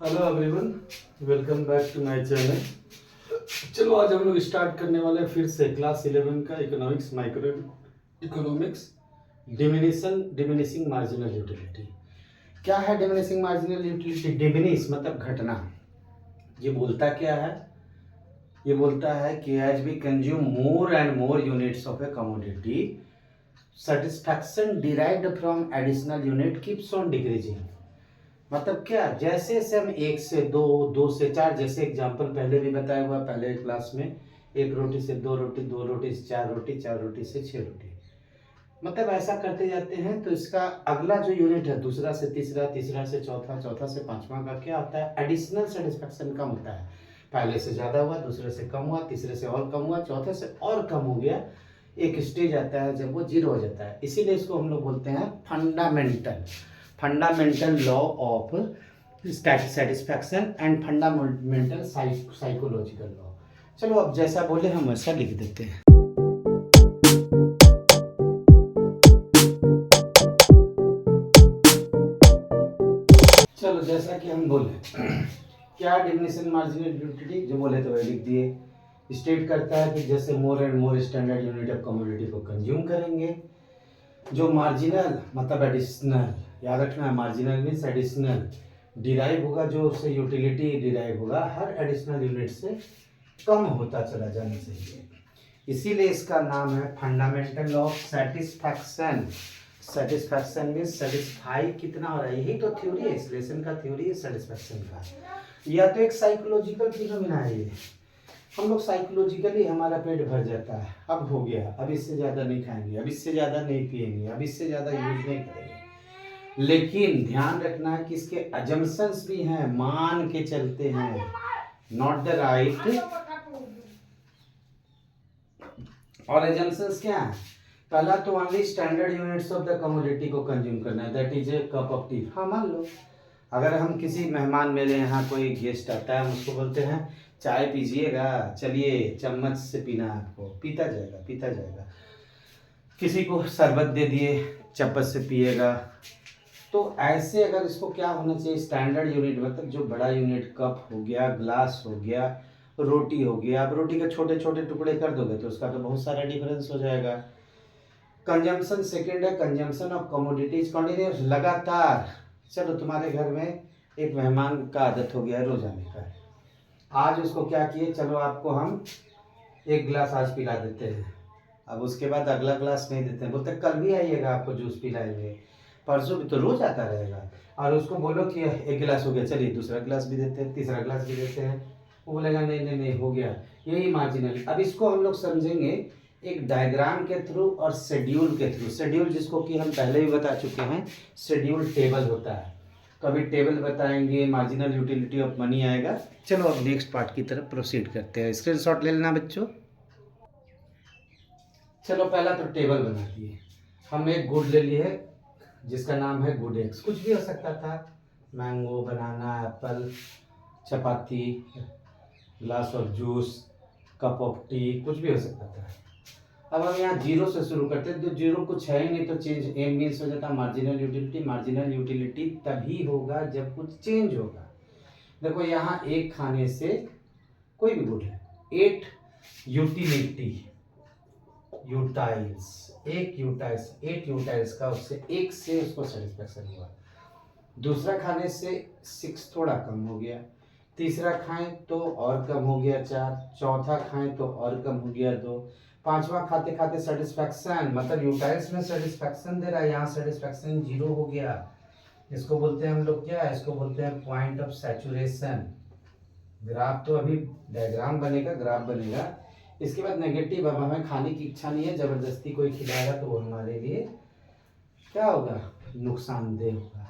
Hello everyone, welcome back to my channel. चलो आज हम लोग स्टार्ट करने वाले हैं फिर से क्लास 11 का economics, micro economics, diminishing marginal utility. क्या है डिमिनिशिंग मार्जिनल यूटिलिटी? डिमिनिश मतलब घटना। ये बोलता क्या है? ये बोलता है कि as we consume more and more units of a commodity, satisfaction derived from additional unit keeps on decreasing. मतलब क्या, जैसे जैसे हम एक से दो, दो से चार, जैसे एग्जाम्पल पहले भी बताया हुआ पहले क्लास में, एक रोटी से दो रोटी, दो रोटी से चार रोटी, चार रोटी से छह रोटी, मतलब ऐसा करते जाते हैं तो इसका अगला जो यूनिट है, दूसरा से तीसरा, तीसरा से चौथा, चौथा से पांचवा का क्या होता है? एडिशनल सेटिस्फेक्शन कम होता है। पहले से ज्यादा हुआ, दूसरे से कम हुआ, तीसरे से और कम हुआ, चौथे से और कम हो गया, एक स्टेज आता है जब वो जीरो हो जाता है। इसीलिए इसको हम लोग बोलते हैं fundamental law of satisfaction and fundamental psychological law. चलो अब जैसा बोले हम वैसा लिख देते हैं। चलो जैसा कि हम बोले क्या डिमिनिशिंग मार्जिनल यूटिलिटी, जो बोले तो वही लिख दिए। स्टेट करता है कि जैसे मोर and more standard unit of commodity को कंज्यूम करेंगे, जो मार्जिनल मतलब एडिशनल, याद रखना है मार्जिनल मीन्स एडिशनल, डिराइव होगा, जो उससे यूटिलिटी डिराइव होगा हर एडिशनल यूनिट से कम होता चला जाना चाहिए। इसीलिए इसका नाम है fundamental of satisfaction. Satisfaction means satisfy कितना हो रहा है, यही तो थ्योरी है, इस लेसन का थ्योरी है सेटिस्फैक्शन का। या तो एक साइकोलॉजिकल फिनोमेना है ये, हम लोग साइकोलॉजिकली हमारा पेट भर जाता है, अब हो गया, अब इससे ज़्यादा नहीं खाएंगे, अब इससे ज़्यादा नहीं पिएंगे, अब इससे ज़्यादा यूज नहीं करेंगे। लेकिन ध्यान रखना है कि इसके अजम्पशंस भी हैं, मान के चलते हैं, नॉट द राइट। और अजम्पशंस क्या है? पहला तो only standard units of the commodity को कंज्यूम करना है, that is a cup of T. हाँ मान लो अगर हम किसी मेहमान, मेरे यहाँ कोई गेस्ट आता है, हम उसको बोलते हैं चाय पीजिएगा, चलिए चम्मच से पीना है आपको, पीता जाएगा पीता जाएगा। किसी को शरबत दे दिए, चम्मच से पिएगा। तो ऐसे अगर इसको क्या होना चाहिए, स्टैंडर्ड यूनिट मतलब जो बड़ा यूनिट, कप हो गया, ग्लास हो गया, रोटी हो गया। आप रोटी के छोटे छोटे टुकड़े कर दोगे तो उसका तो बहुत सारा डिफरेंस हो जाएगा। कंजम्पशन सेकंड है, कंजम्पशन ऑफ कमोडिटीज कंटिन्यूस, लगातार। चलो तुम्हारे घर में एक मेहमान का आदत हो गया है रोज आने का, आज उसको क्या किए, चलो आपको हम एक गिलास आज पिला देते हैं, अब उसके बाद अगला ग्लास नहीं देते हैं, बोलते कल भी आइएगा आपको जूस पिलाएंगे, परसों भी, तो रोज आता रहेगा। और उसको बोलो कि एक गिलास हो गया, चलिए दूसरा गिलास भी देते हैं, तीसरा गिलास भी देते हैं, वो बोलेगा नहीं नहीं नहीं हो गया। यही मार्जिनल। अब इसको हम लोग समझेंगे एक डायग्राम के थ्रू और शेड्यूल के थ्रू। शेड्यूल जिसको कि हम पहले भी बता चुके हैं, शेड्यूल टेबल होता है, तो अभी टेबल बताएंगे, मार्जिनल यूटिलिटी ऑफ मनी आएगा। चलो अब नेक्स्ट पार्ट की तरफ प्रोसीड करते हैं, स्क्रीनशॉट ले लेना बच्चों। चलो पहला तो टेबल बना दिए, हम एक गुड ले लिए जिसका नाम है गुड एक्स, कुछ भी हो सकता था, mango, banana, Apple, chapati, glass of juice, cup of T, कुछ भी हो सकता था। अब हम यहाँ जीरो से शुरू करते हैं, तो जीरो कुछ है ही नहीं, तो चेंज एम मीन्स हो जाता मार्जिनल यूटिलिटी। मार्जिनल यूटिलिटी तभी होगा जब कुछ चेंज होगा। देखो यहाँ एक खाने से, कोई भी गुड है, एट यूटिलिटी, यूटाइल्स, एक यूटाइल्स, एट यूटाइल्स का, उससे एक से उसको सेटिस्फैक्शन हुआ। दूसरा खाने से सिक्स थोड़ा कम हो गया, तीसरा खाएं तो और कम हो गया चार, चौथा खाएं तो और कम हो गया दो, पांचवा खाते खाते सेटिस्फैक्शन, मतलब यूटाइल्स में सेटिस्फैक्शन दे रहा है, यहाँ सेटिस्फैक्शन जीरो हो गया। इसको बोलते हैं हम लोग क्या, इसको बोलते हैं पॉइंट ऑफ सैचुरेशन। ग्राफ तो अभी डायग्राम बनेगा, ग्राफ बनेगा। इसके बाद नेगेटिव, अब हमें खाने की इच्छा नहीं है, जबरदस्ती कोई खिलाएगा तो वो हमारे लिए क्या होगा, नुकसानदेह होगा।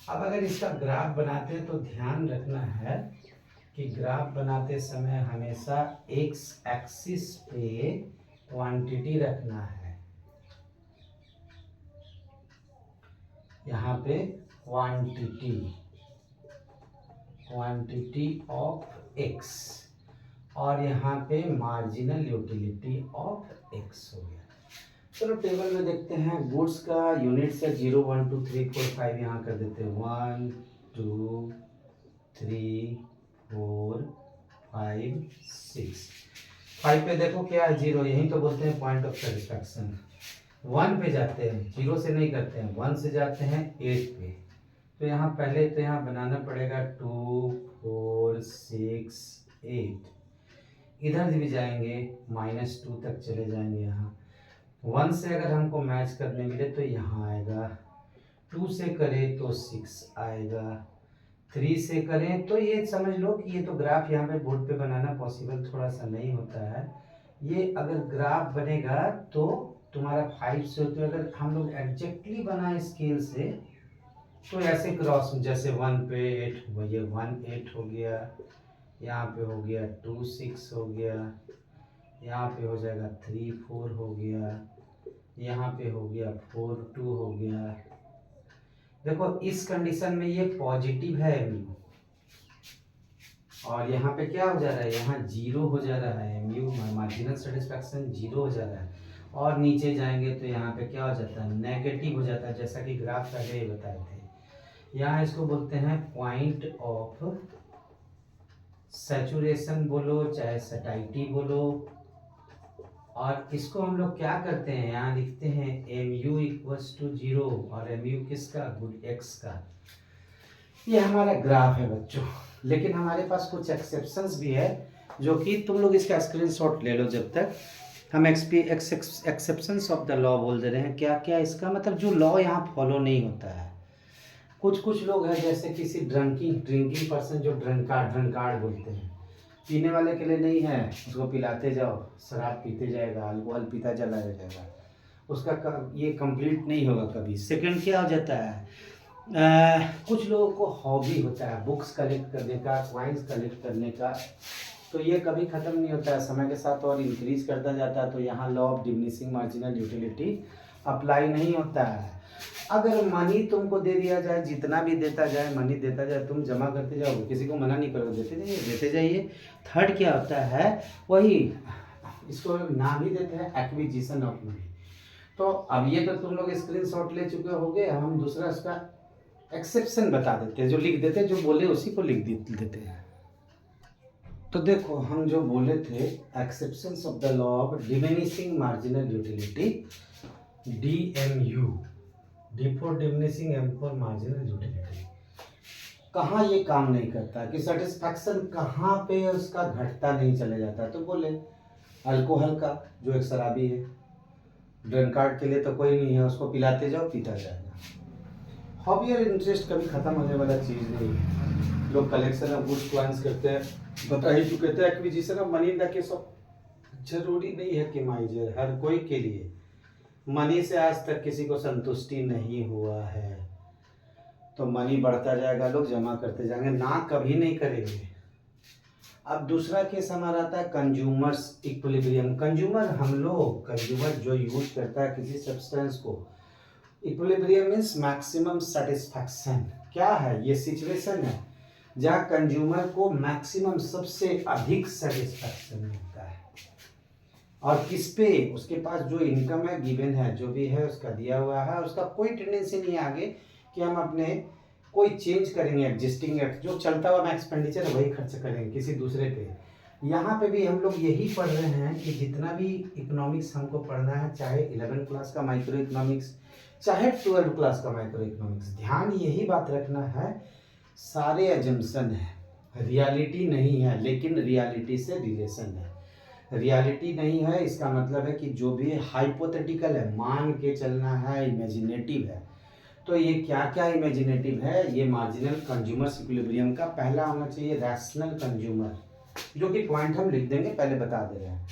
अब अगर इसका ग्राफ बनाते हैं तो ध्यान रखना है कि ग्राफ बनाते समय हमेशा एक्स एक्सिस पे क्वांटिटी रखना है, यहाँ पे क्वांटिटी, क्वांटिटी ऑफ एक्स, और यहाँ पे मार्जिनल यूटिलिटी ऑफ एक्स हो गया। चलो टेबल में देखते हैं, गुड्स का यूनिट से 0 1 2 3 4 5 यहाँ कर देते हैं, 1 2 3 4 5 6। 5 पे देखो क्या है, 0, यही तो बोलते हैं पॉइंट ऑफ सेटिस्फैक्शन। 1 पे जाते हैं, 0 से नहीं करते हैं, 1 से जाते हैं 8 पे। तो यहाँ पहले तो यहाँ बनाना पड़ेगा 2 4 6 8। इधर भी जाएंगे -2 तक चले जाएंगे। यहाँ 1 से अगर हमको मैच करने मिले तो यहाँ आएगा, 2 से करें तो 6 आएगा, 3 से करें तो ये समझ लो कि ये तो ग्राफ यहाँ पे बोर्ड पे बनाना पॉसिबल थोड़ा सा नहीं होता है। ये अगर ग्राफ बनेगा तो तुम्हारा 5 से होते, अगर हम लोग एग्जैक्टली बनाए स्केल से तो ऐसे क्रॉस, जैसे 1 पे 8 हो गया, 1 8 हो गया, यहाँ पे हो गया 2 6 हो गया, यहाँ पे हो जाएगा 3 4 हो गया, यहाँ पे हो गया 4 2 हो गया। देखो इस कंडीशन में ये पॉजिटिव है म्यू, और यहाँ पे क्या हो जा रहा है, यहाँ 0 हो जा रहा है, म्यू मार्जिनल सेटिस्फैक्शन 0 हो जा रहा है। और नीचे जाएंगे तो यहाँ पे क्या हो जाता है, नेगेटिव हो जाता है, जैसा कि ग्राफ पहले ही बताए थे। यहाँ इसको बोलते हैं पॉइंट ऑफ सैचुरेशन बोलो चाहे सैटिस्फैक्टी बोलो। और इसको हम लोग क्या करते हैं, यहाँ लिखते हैं mu इक्वल्स टू 0, और mu किसका, गुड x का। ये हमारा ग्राफ है बच्चों, लेकिन हमारे पास कुछ एक्सेप्शंस भी है जो कि तुम लोग इसका स्क्रीनशॉट ले लो। जब तक हम एक्सेप्शंस ऑफ द लॉ बोल दे रहे हैं, क्या क्या इसका मतलब, जो लॉ यहाँ फॉलो नहीं होता है। कुछ लोग हैं जैसे किसी ड्रिंकिंग पर्सन, जो ड्रंकार्ड बोलते हैं, पीने वाले के लिए नहीं है, उसको पिलाते जाओ, शराब पीते जाएगा, अल्कोहल पीता चला जाएगा, उसका ये कंप्लीट नहीं होगा कभी। सेकंड क्या हो जाता है, कुछ लोगों को हॉबी होता है बुक्स कलेक्ट करने का, कॉइन्स कलेक्ट करने का, तो ये कभी ख़त्म नहीं होता है, समय के साथ और इंक्रीज करता जाता है। तो यहाँ law of diminishing marginal utility apply नहीं होता है। अगर मनी तुमको दे दिया जाए, जितना भी देता जाए, मनी देता जाए, तुम जमा करते जाओगे, किसी को मना नहीं करोगे, देते जाइए। थर्ड क्या होता है, वही इसको नाम ही देते हैं एक्विजिशन ऑफ मनी। तो अब ये तो तुम लोग स्क्रीनशॉट ले चुके होगे, हम दूसरा इसका एक्सेप्शन बता देते हैं, जो लिख देते हैं, जो बोले उसी को लिख देते हैं। तो देखो हम जो बोले थे, exceptions of the law of diminishing marginal utility, DMU, D for diminishing, M for marginal utility, कहाँ ये काम नहीं करता, कि सेटिस्फैक्शन कहाँ पे उसका घटता नहीं चले जाता। तो बोले अल्कोहल का, जो एक शराबी है, ड्रंकार्ड के लिए तो कोई नहीं है, उसको पिलाते जाओ पीता जाएगा। हॉबी और इंटरेस्ट कभी खत्म होने वाला चीज़ नहीं है। लोग कलेक्शन ऑफ गुड्स क्वाइंस करते हैं, बता ही चुके थे। Acquisition of money in the case of, जरूरी नहीं है कि माइजर, हर कोई के लिए मनी से आज तक किसी को संतुष्टि नहीं हुआ है। तो मनी बढ़ता जाएगा, लोग जमा करते जाएंगे, ना कभी नहीं करेंगे। अब दूसरा केस हमारा आता है कंज्यूमर्स इक्विलिब्रियम। कंज्यूमर जो यूज करता है किसी सब्सटेंस को, इक्विलिब्रियम मीन्स मैक्सिमम सेटिस्फैक्शन। क्या है, ये सिचुएशन है जहाँ कंज्यूमर को मैक्सिमम, सबसे अधिक सेटिस्फैक्शन मिलता है। और किस पे, उसके पास जो इनकम है, गिवन है, जो भी है उसका दिया हुआ है, उसका कोई टेंडेंसी नहीं है आगे कि हम अपने कोई चेंज करेंगे, एग्जिस्टिंग जो चलता हुआ एक्सपेंडिचर है वही खर्च करेंगे किसी दूसरे पे। यहाँ पे भी हम लोग यही पढ़ रहे हैं कि जितना भी इकोनॉमिक्स हमको पढ़ना है, चाहे 11th क्लास का माइक्रो इकोनॉमिक्स, चाहे 12th क्लास का माइक्रो इकोनॉमिक्स, ध्यान यही बात रखना है, सारे एजम्पशन है, रियलिटी नहीं है, लेकिन रियलिटी से रिलेशन है। रियलिटी नहीं है इसका मतलब है कि जो भी हाइपोथेटिकल है, मान के चलना है, इमेजिनेटिव है। तो ये क्या क्या इमेजिनेटिव है, ये मार्जिनल कंज्यूमर्स इक्विलिब्रियम का पहला होना चाहिए रैशनल कंज्यूमर, जो कि पॉइंट हम लिख देंगे, पहले बता दे रहे हैं।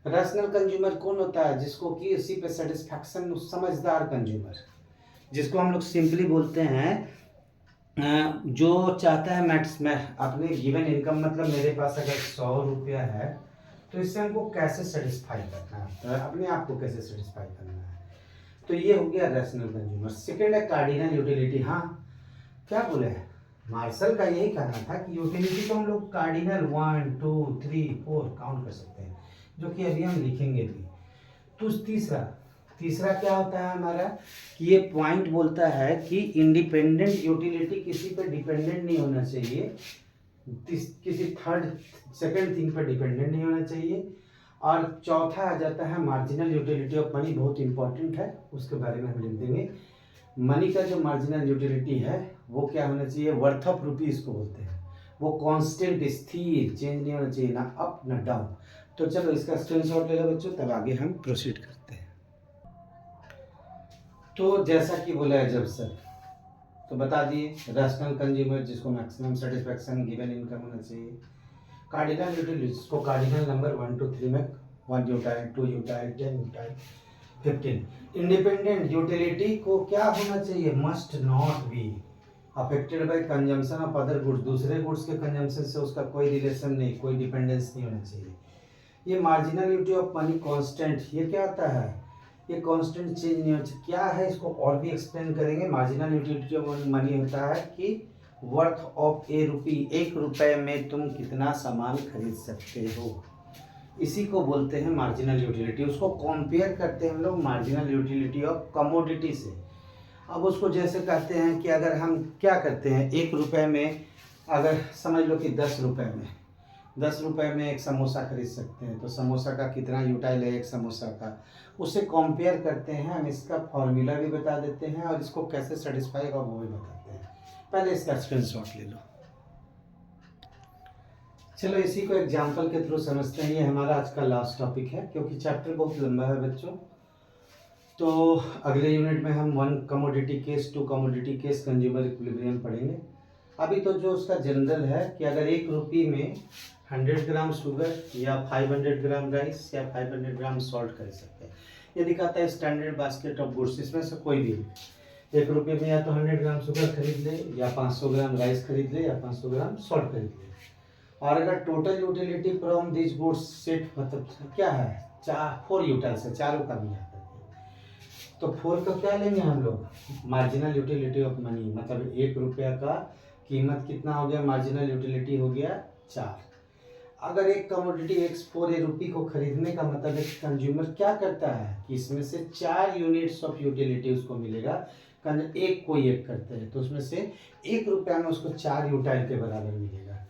रैशनल कंज्यूमर कौन होता है, जिसको कि इसी पे सेटिस्फैक्शन, समझदार कंज्यूमर, जिसको हम लोग सिंपली बोलते हैं जो चाहता है मैं अपने गिवन इनकम, मतलब मेरे पास अगर 100 रुपया है तो इससे हमको कैसे सेटिस्फाई करना है, अपने आप को कैसे सेटिस्फाई करना है। तो ये हो गया रैशनल कंज्यूमर। सेकेंड है कार्डिनल यूटिलिटी। हाँ क्या बोले, मार्शल का यही कहना था कि यूटिलिटी को हम लोग कार्डिनल 1 2 3 4 काउंट कर सकते हैं, जो कि अभी हम लिखेंगे भी। तो तीसरा क्या होता है हमारा, कि ये पॉइंट बोलता है कि इंडिपेंडेंट यूटिलिटी किसी पे डिपेंडेंट नहीं होना चाहिए, किसी थर्ड सेकंड थिंग पर डिपेंडेंट नहीं होना चाहिए। और चौथा आ जाता है मार्जिनल यूटिलिटी ऑफ मनी, बहुत इंपॉर्टेंट है, उसके बारे में हम लिख देंगे। मनी का जो मार्जिनल यूटिलिटी है वो क्या होना चाहिए, वर्थ ऑफ रुपीज़ को बोलते हैं, वो कांस्टेंट स्थिर, चेंज नहीं होना चाहिए, ना अप ना डाउन। तो चलो इसका स्क्रीनशॉट ले लो बच्चों, तब आगे हम प्रोसीड करते हैं। तो जैसा कि बोला है जब सर, तो बता दिए रैशनल कंज्यूमर जिसको मैक्सिमम सेटिस्फैक्शन गिवन इनकम होना चाहिए। कार्डिनल यूटिलिटी जिसको कार्डिनल नंबर 1 to 3 में 1 यूटाइल 2 यूटाइल 10 यूटाइल 15। इंडिपेंडेंट यूटिलिटी को क्या होना चाहिए, must not be affected by consumption of other goods, दूसरे गुड्स के कंजम्पशन से उसका कोई रिलेशन नहीं, कोई डिपेंडेंस नहीं होना चाहिए। ये marginal utility of money constant, ये क्या होता है, ये कांस्टेंट चेंज नहीं होता, क्या है इसको और भी एक्सप्लेन करेंगे। मार्जिनल यूटिलिटी ऑफ मनी होता है कि वर्थ ऑफ ए रुपी, 1 रुपये में तुम कितना सामान खरीद सकते हो, इसी को बोलते हैं मार्जिनल यूटिलिटी। उसको कंपेयर करते हैं हम लोग मार्जिनल यूटिलिटी ऑफ कमोडिटी से। अब उसको जैसे कहते हैं कि अगर हम क्या करते हैं, 1 रुपये में अगर समझ लो कि 10 रुपये में 10 रुपये में एक समोसा खरीद सकते हैं, तो समोसा का कितना यूटाइल है एक समोसा का, उससे कंपेयर करते हैं हम। इसका फॉर्मूला भी बता देते हैं और इसको कैसे सेटिस्फाई होगा वो भी बताते हैं। पहले इसका स्क्रीनशॉट ले लो। चलो इसी को एग्जाम्पल के थ्रू समझते हैं। ये हमारा आज का लास्ट टॉपिक है क्योंकि चैप्टर बहुत लंबा है बच्चों। तो अगले यूनिट में हम 1 commodity case 2 commodity case consumer equilibrium पढ़ेंगे। अभी तो जो उसका जनरल है कि अगर 1 रुपये में 100 ग्राम शुगर या 500 ग्राम राइस या 500 ग्राम सॉल्ट खरीद सकते हैं। ये दिखाता है स्टैंडर्ड बास्केट ऑफ गुड्स, इसमें से कोई भी 1 रुपये में या तो 100 ग्राम शुगर खरीद ले या 500 ग्राम राइस खरीद ले या 500 ग्राम सॉल्ट खरीद ले। और अगर total utility from this goods set मतलब क्या है, 4 यूटिल्स है, चारों का भी है, तो 4 का क्या लेंगे हम लोग, मार्जिनल यूटिलिटी ऑफ मनी, मतलब 1 रुपया का कीमत कितना हो गया, मार्जिनल यूटिलिटी हो गया 4। अगर एक कमोडिटी x4 रुपये को खरीदने का मतलब एक कंज्यूमर क्या करता है कि इसमें से 4 यूनिट्स ऑफ यूटिलिटी उसको मिलेगा, एक कोई एक करते हैं तो उसमें से 1 रुपया में उसको 4 यूटाइल के बराबर मिलेगा।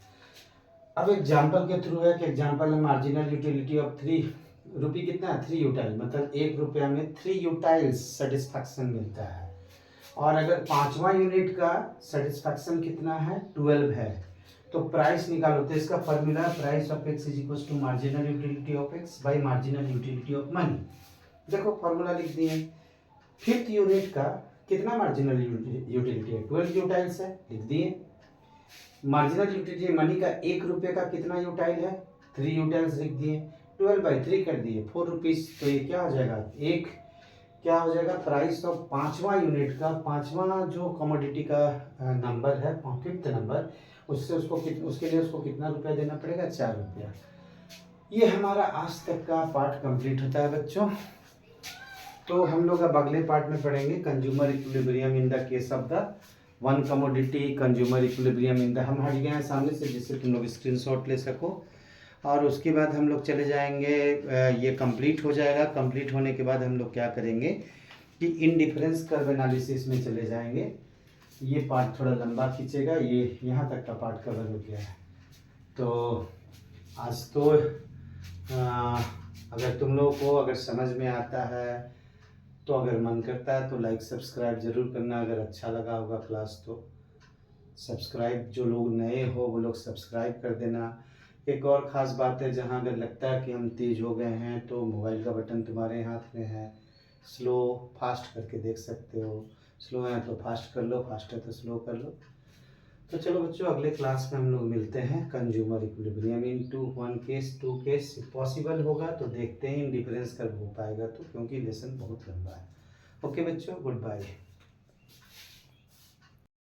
अब एग्जाम्पल के थ्रू है कि एग्जाम्पल है मार्जिनल यूटिलिटी ऑफ 3 रुपये कितना है, 3 यूटाइल, मतलब 1 रुपया में 3 यूटाइल्स सेटिस्फैक्शन मिलता है। और अगर 5वां यूनिट का सेटिस्फैक्शन कितना है, 12 है, तो प्राइस निकालो। तो इसका formula price of X is equal to marginal utility of X by marginal utility of money. देखो फॉर्मूला लिख दिए। 5th यूनिट का कितना मार्जिनल यूटिलिटी है, 12 यूटाइल्स है, लिख दिए। मार्जिनल यूटिलिटी मनी का 1 रुपये का कितना यूटाइल है, 3 यूटाइल्स लिख दिए, 12/3 कर दिए, 4 रुपीज़। तो ये क्या हो जाएगा, एक क्या हो जाएगा, प्राइस ऑफ 5वां यूनिट का, 5वां जो कमोडिटी का नंबर है 5th नंबर, उससे उसके लिए उसको कितना रुपया देना पड़ेगा, 4 रुपया। ये हमारा आज तक का पार्ट कंप्लीट होता है बच्चों। तो हम लोग अब अगले पार्ट में पढ़ेंगे consumer equilibrium in the case of the 1 commodity consumer equilibrium in the, हम हट गए हैं सामने से जिससे तुम लोग स्क्रीनशॉट ले सको। और उसके बाद हम लोग चले जाएंगे, ये कंप्लीट हो जाएगा। कंप्लीट होने के बाद हम लोग क्या करेंगे कि इंडिफरेंस कर्व एनालिसिस में चले जाएंगे। ये पार्ट थोड़ा लंबा खींचेगा, ये यहाँ तक का पार्ट कवर हो गया है। तो आज तो अगर तुम लोगों को अगर समझ में आता है तो अगर मन करता है तो लाइक सब्सक्राइब ज़रूर करना। अगर अच्छा लगा होगा क्लास तो सब्सक्राइब, जो लोग नए हो वो लोग सब्सक्राइब कर देना। एक और ख़ास बात है, जहाँ अगर लगता है कि हम तेज़ हो गए हैं तो मोबाइल का बटन तुम्हारे हाथ में है, स्लो फास्ट करके देख सकते हो। स्लो है तो फास्ट कर लो, फास्ट है तो स्लो कर लो। तो चलो बच्चों अगले क्लास में हम लोग मिलते हैं। कंज्यूमर इक्विलिब्रियम इन 1 केस 2 केस पॉसिबल होगा तो देखते हैं, डिफरेंस कर हो पाएगा तो, क्योंकि लेसन बहुत लंबा है। ओके बच्चों, गुड बाय।